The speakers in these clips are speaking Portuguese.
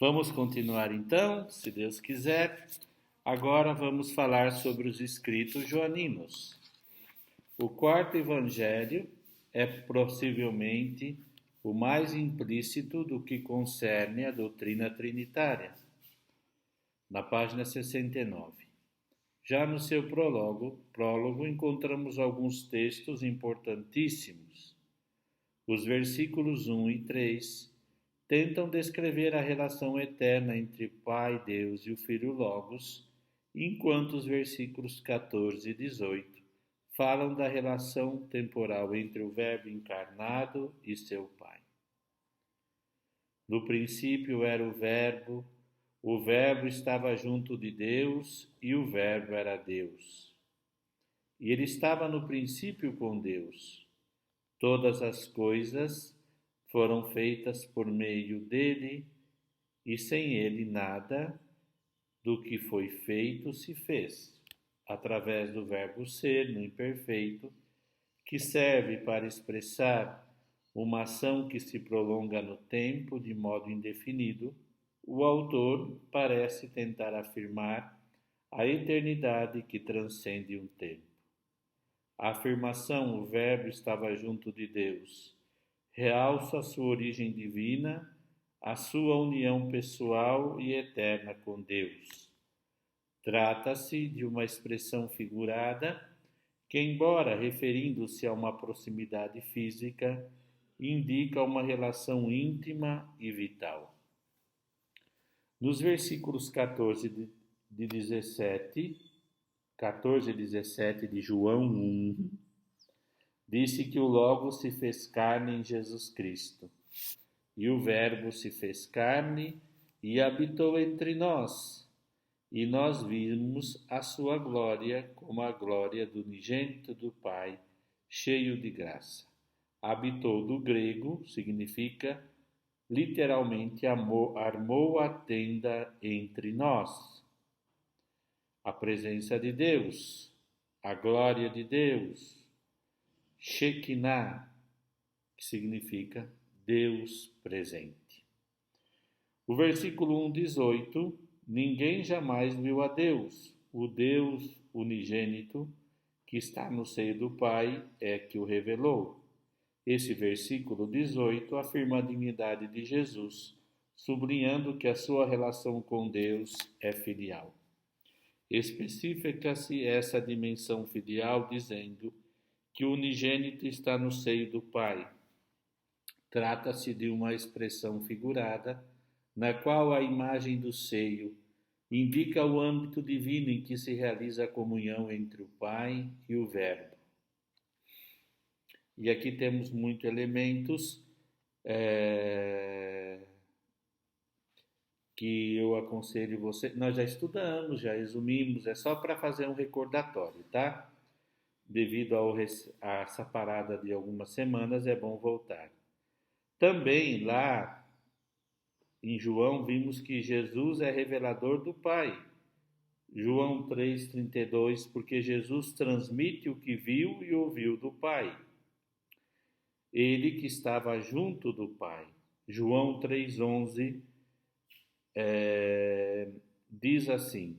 Vamos continuar então, se Deus quiser. Agora vamos falar sobre os escritos joaninos. O quarto evangelho é possivelmente o mais implícito do que concerne a doutrina trinitária. Na página 69. Já no seu prólogo encontramos alguns textos importantíssimos. Os versículos 1 e 3 tentam descrever a relação eterna entre Pai, Deus e o Filho Logos, enquanto os versículos 14 e 18 falam da relação temporal entre o Verbo encarnado e seu Pai. No princípio era o Verbo estava junto de Deus e o Verbo era Deus. E ele estava no princípio com Deus. Todas as coisas foram feitas por meio dele, e sem ele nada do que foi feito se fez, através do verbo ser no imperfeito, que serve para expressar uma ação que se prolonga no tempo de modo indefinido. O autor parece tentar afirmar a eternidade que transcende um tempo. A afirmação "o Verbo estava junto de Deus" realça a sua origem divina, a sua união pessoal e eterna com Deus. Trata-se de uma expressão figurada que, embora referindo-se a uma proximidade física, indica uma relação íntima e vital. Nos versículos 14 e 17 de João 1, disse que o Logos se fez carne em Jesus Cristo, e o Verbo se fez carne e habitou entre nós, e nós vimos a sua glória como a glória do unigênito do Pai, cheio de graça. Habitou do grego significa literalmente armou a tenda entre nós. A presença de Deus, a glória de Deus, Shekinah, que significa Deus presente. O versículo 1:18, ninguém jamais viu a Deus. O Deus unigênito, que está no seio do Pai, é que o revelou. Esse versículo 18 afirma a dignidade de Jesus, sublinhando que a sua relação com Deus é filial. Especifica-se essa dimensão filial dizendo que o unigênito está no seio do Pai. Trata-se de uma expressão figurada, na qual a imagem do seio indica o âmbito divino em que se realiza a comunhão entre o Pai e o Verbo. E aqui temos muitos elementos que eu aconselho você. Nós já estudamos, já resumimos, é só para fazer um recordatório, tá? Devido a essa parada de algumas semanas, é bom voltar. Também lá em João vimos que Jesus é revelador do Pai. João 3,32, porque Jesus transmite o que viu e ouviu do Pai. Ele que estava junto do Pai. João 3,11 diz assim: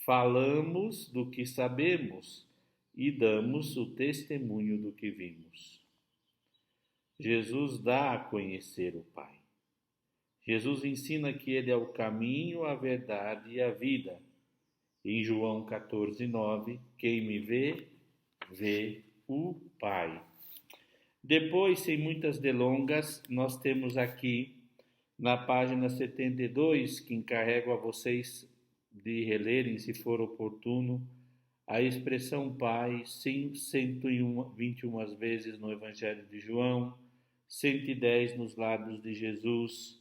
falamos do que sabemos e damos o testemunho do que vimos. Jesus dá a conhecer o Pai. Jesus ensina que Ele é o caminho, a verdade e a vida. Em João 14,9, quem me vê, vê o Pai. Depois, sem muitas delongas, nós temos aqui na página 72, que encarrego a vocês de relerem, se for oportuno, a expressão Pai, 121 vezes no Evangelho de João, 110 nos lábios de Jesus.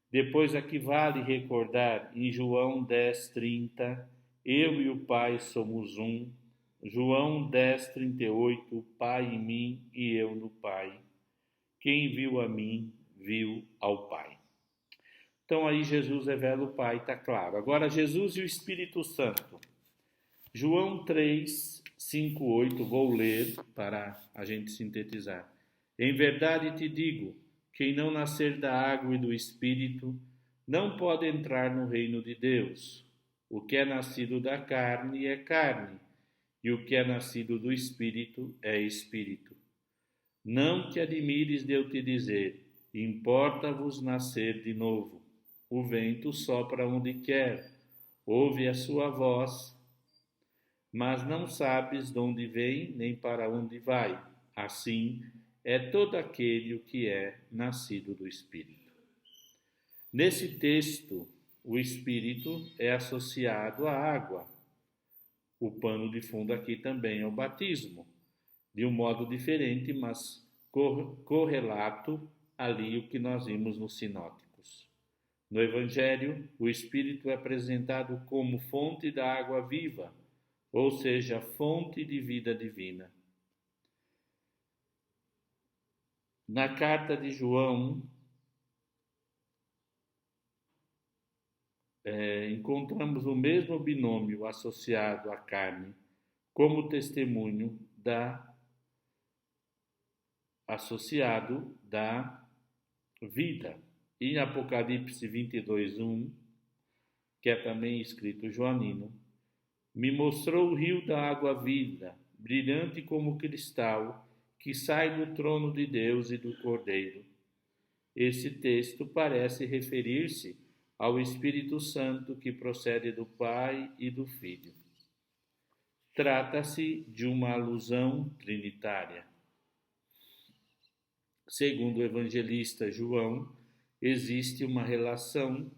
Depois aqui vale recordar, em João 10:30, eu e o Pai somos um. João 10:38, o Pai em mim e eu no Pai. Quem viu a mim, viu ao Pai. Então aí Jesus revela o Pai, está claro. Agora Jesus e o Espírito Santo. João 3:5-8, vou ler para a gente sintetizar. Em verdade te digo, quem não nascer da água e do Espírito não pode entrar no reino de Deus. O que é nascido da carne é carne, e o que é nascido do Espírito é Espírito. Não te admires de eu te dizer, importa-vos nascer de novo. O vento sopra onde quer, ouve a sua voz, mas não sabes de onde vem nem para onde vai. Assim é todo aquele que é nascido do Espírito. Nesse texto, o Espírito é associado à água. O pano de fundo aqui também é o batismo, de um modo diferente, mas correlato ali o que nós vimos nos sinóticos. No Evangelho, o Espírito é apresentado como fonte da água viva, ou seja, fonte de vida divina. Na carta de João, encontramos o mesmo binômio associado à carne como testemunho associado da vida. Em Apocalipse 22:1, que é também escrito joanino, me mostrou o rio da água viva, brilhante como cristal, que sai do trono de Deus e do Cordeiro. Esse texto parece referir-se ao Espírito Santo que procede do Pai e do Filho. Trata-se de uma alusão trinitária. Segundo o evangelista João, existe uma relação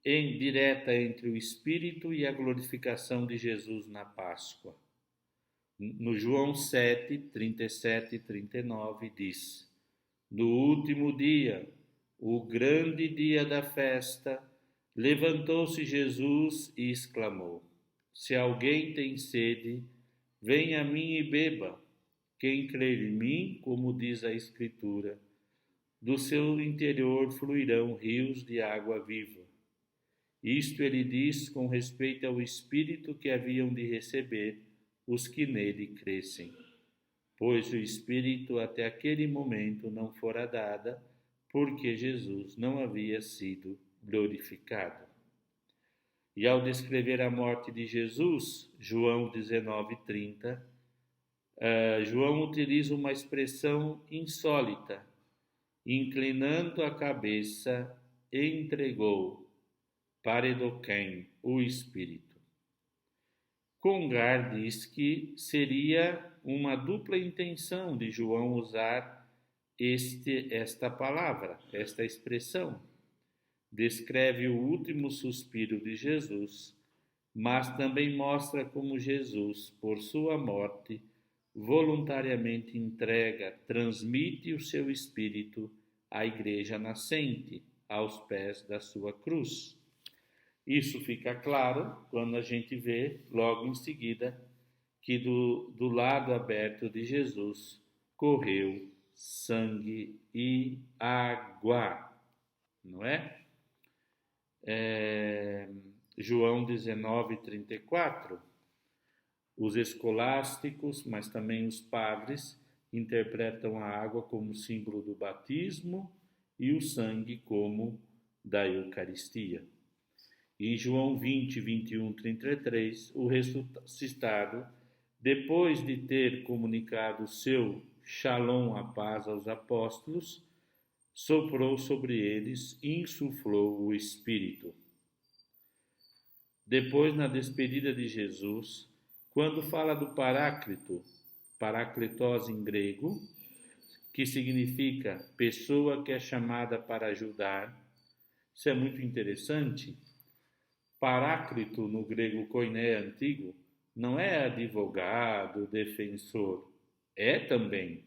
direta entre o Espírito e a glorificação de Jesus na Páscoa. No João 7, 37 e 39 diz: no último dia, o grande dia da festa, levantou-se Jesus e exclamou: se alguém tem sede, venha a mim e beba. Quem crer em mim, como diz a Escritura, do seu interior fluirão rios de água viva. Isto ele diz com respeito ao Espírito que haviam de receber os que nele crescem, pois o Espírito até aquele momento não fora dada, porque Jesus não havia sido glorificado. E ao descrever a morte de Jesus, João 19:30, João utiliza uma expressão insólita: inclinando a cabeça, entregou paredoquém, o Espírito. Congar diz que seria uma dupla intenção de João usar esta palavra, esta expressão. Descreve o último suspiro de Jesus, mas também mostra como Jesus, por sua morte, voluntariamente entrega, transmite o seu espírito à igreja nascente, aos pés da sua cruz. Isso fica claro quando a gente vê, logo em seguida, que do lado aberto de Jesus correu sangue e água, não é? João 19:34. Os escolásticos, mas também os padres, interpretam a água como símbolo do batismo e o sangue como da Eucaristia. Em João 20:21-33, o ressuscitado, depois de ter comunicado o seu shalom, a paz, aos apóstolos, soprou sobre eles e insuflou o Espírito. Depois, na despedida de Jesus, quando fala do Paráclito, parakletos em grego, que significa pessoa que é chamada para ajudar, isso é muito interessante. Paráclito, no grego koiné antigo, não é advogado, defensor, é também,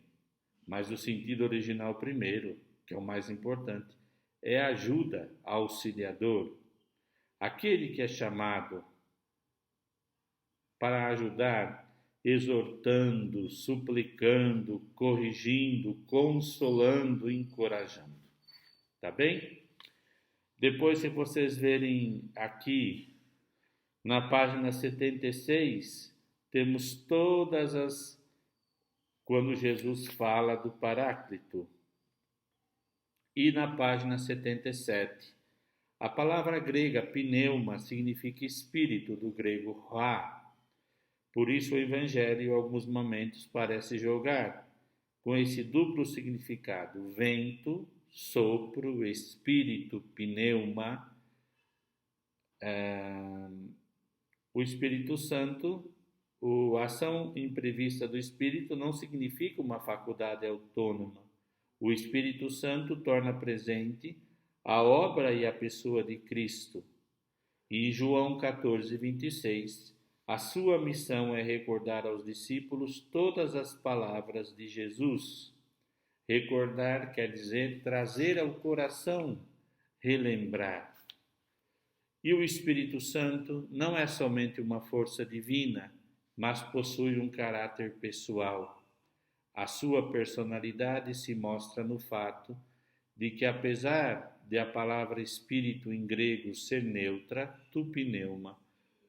mas o sentido original primeiro, que é o mais importante, é ajuda, auxiliador. Aquele que é chamado para ajudar, exortando, suplicando, corrigindo, consolando, encorajando. Tá bem? Depois, se vocês verem aqui, na página 76, temos quando Jesus fala do Paráclito. e na página 77. A palavra grega pneuma significa espírito, do grego rá. Por isso o Evangelho, em alguns momentos, parece jogar com esse duplo significado: vento, sopro, espírito, pneuma. O Espírito Santo, a ação imprevista do Espírito não significa uma faculdade autônoma. O Espírito Santo torna presente a obra e a pessoa de Cristo. E em João 14, 26, a sua missão é recordar aos discípulos todas as palavras de Jesus. Recordar quer dizer trazer ao coração, relembrar. E o Espírito Santo não é somente uma força divina, mas possui um caráter pessoal. A sua personalidade se mostra no fato de que, apesar de a palavra espírito em grego ser neutra, tupneuma,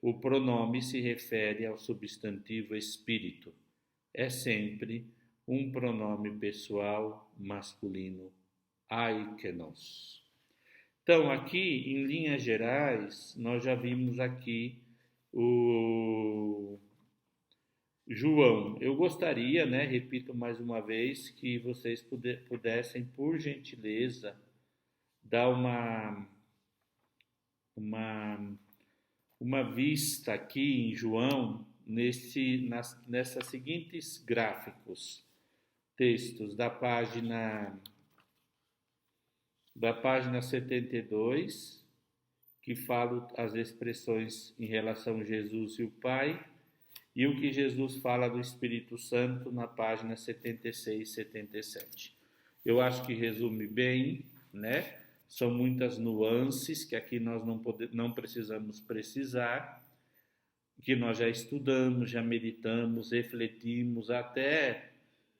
o pronome se refere ao substantivo espírito. É sempre um pronome pessoal masculino, aikenos. Então, aqui, em linhas gerais, nós já vimos aqui o João. Eu gostaria, repito mais uma vez, que vocês pudessem, por gentileza, dar uma vista aqui em João, nessas seguintes gráficos, textos da página 72, que falam as expressões em relação a Jesus e o Pai, e o que Jesus fala do Espírito Santo na página 76 e 77. Eu acho que resume bem, São muitas nuances que aqui nós não precisamos precisar, que nós já estudamos, já meditamos, refletimos, até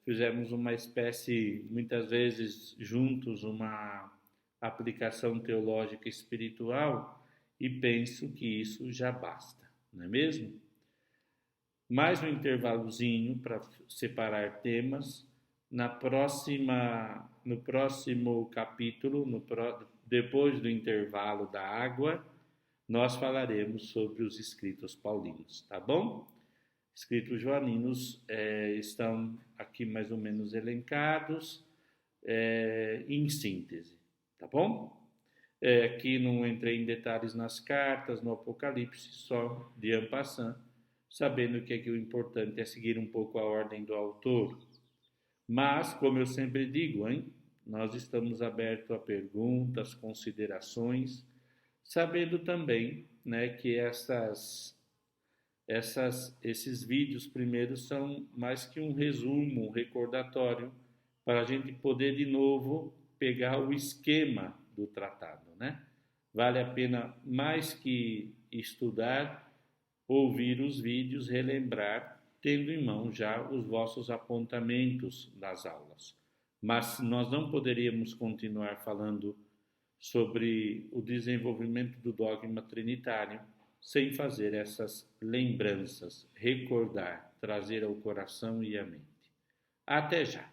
fizemos uma espécie, muitas vezes juntos, uma aplicação teológica espiritual, e penso que isso já basta, não é mesmo? Mais um intervalozinho para separar temas. No próximo capítulo, depois do intervalo da água, nós falaremos sobre os escritos paulinos, tá bom? Escritos joaninos estão aqui mais ou menos elencados em síntese, tá bom? Aqui não entrei em detalhes nas cartas, no Apocalipse, só de en passant, sabendo que aqui o importante é seguir um pouco a ordem do autor. Mas, como eu sempre digo, nós estamos abertos a perguntas, considerações, sabendo também, que esses vídeos primeiros são mais que um resumo, um recordatório, para a gente poder de novo pegar o esquema do tratado, Vale a pena, mais que estudar, ouvir os vídeos, relembrar, tendo em mão já os vossos apontamentos das aulas. Mas nós não poderíamos continuar falando sobre o desenvolvimento do dogma trinitário sem fazer essas lembranças, recordar, trazer ao coração e à mente. Até já!